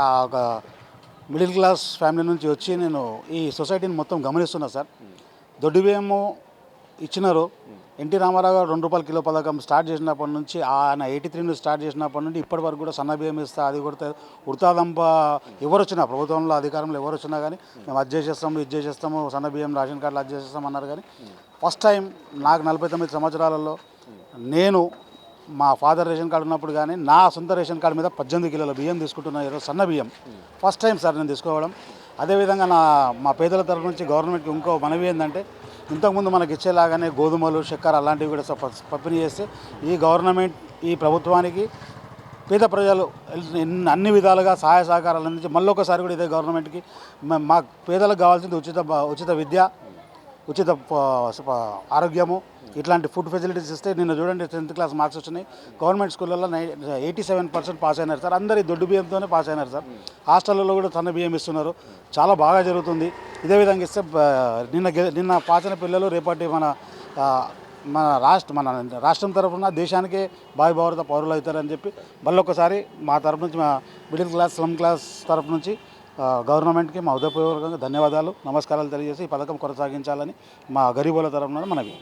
ఒక middle class family నుంచి వచ్చి నేను ఈ సొసైటీని మొత్తం గమనిస్తున్నా సార్. దొడ్డు బియ్యము ఇచ్చినారు. ఎన్టీ రామారావు గారు ₹2 కిలో పథకం స్టార్ట్ చేసినప్పటి నుంచి ఆయన 83 నుంచి స్టార్ట్ చేసినప్పటి నుండి ఇప్పటి వరకు కూడా సన్న బియ్యం ఇస్తా, అది కొడితే ఉడతాదంప ఎవరు వచ్చినా ప్రభుత్వంలో అధికారంలో ఎవరు వచ్చినా కానీ మేము అది చేసేస్తాము, ఇది చేసేస్తాము, సన్న బియ్యం రేషన్ కార్డులు అది చేసేస్తాం అన్నారు. కానీ ఫస్ట్ టైం నాకు 49 సంవత్సరాలలో నేను మా ఫాదర్ రేషన్ కార్డు ఉన్నప్పుడు కానీ నా సొంత రేషన్ కార్డు మీద 18 కిలోల బియ్యం తీసుకుంటున్న ఈరోజు సన్న బియ్యం ఫస్ట్ టైం సార్ నేను తీసుకోవడం. అదేవిధంగా మా పేదల తరఫు నుంచి గవర్నమెంట్కి ఇంకో మనవి ఏంటంటే, ఇంతకుముందు మనకి ఇచ్చేలాగానే గోధుమలు, చక్కెర అలాంటివి కూడా పంపిణీ చేస్తే ఈ గవర్నమెంట్ ఈ ప్రభుత్వానికి పేద ప్రజలు అన్ని విధాలుగా సహాయ సహకారాలు అందించి మళ్ళొకసారి కూడా ఇదే గవర్నమెంట్కి మా పేదలకు కావాల్సింది ఉచిత విద్య, ఉచిత ఆరోగ్యము, ఇట్లాంటి ఫుడ్ ఫెసిలిటీస్ ఇస్తే. నిన్న చూడండి 10th క్లాస్ మార్క్స్ వచ్చినాయి. గవర్నమెంట్ స్కూళ్ళల్లో 87% పాస్ అయినారు సార్. అందరి దొడ్డు బియ్యంతోనే పాస్ అయినారు సార్. హాస్టల్లో కూడా సన్న బియ్యం ఇస్తున్నారు. చాలా బాగా జరుగుతుంది. ఇదే విధంగా ఇస్తే నిన్న పాస్ అయిన పిల్లలు రేపటి మన రాష్ట్రం తరఫున దేశానికే భారత పౌరులు అవుతారని చెప్పి మళ్ళొకసారి మా తరఫు నుంచి, మా మిడిల్ క్లాస్ స్లమ్ క్లాస్ తరఫు నుంచి గవర్నమెంట్కి మా హృదయపూర్వకంగా ధన్యవాదాలు, నమస్కారాలు తెలియజేసి ఈ పథకం కొనసాగించాలని మా గరీబుల తరఫున మనవి.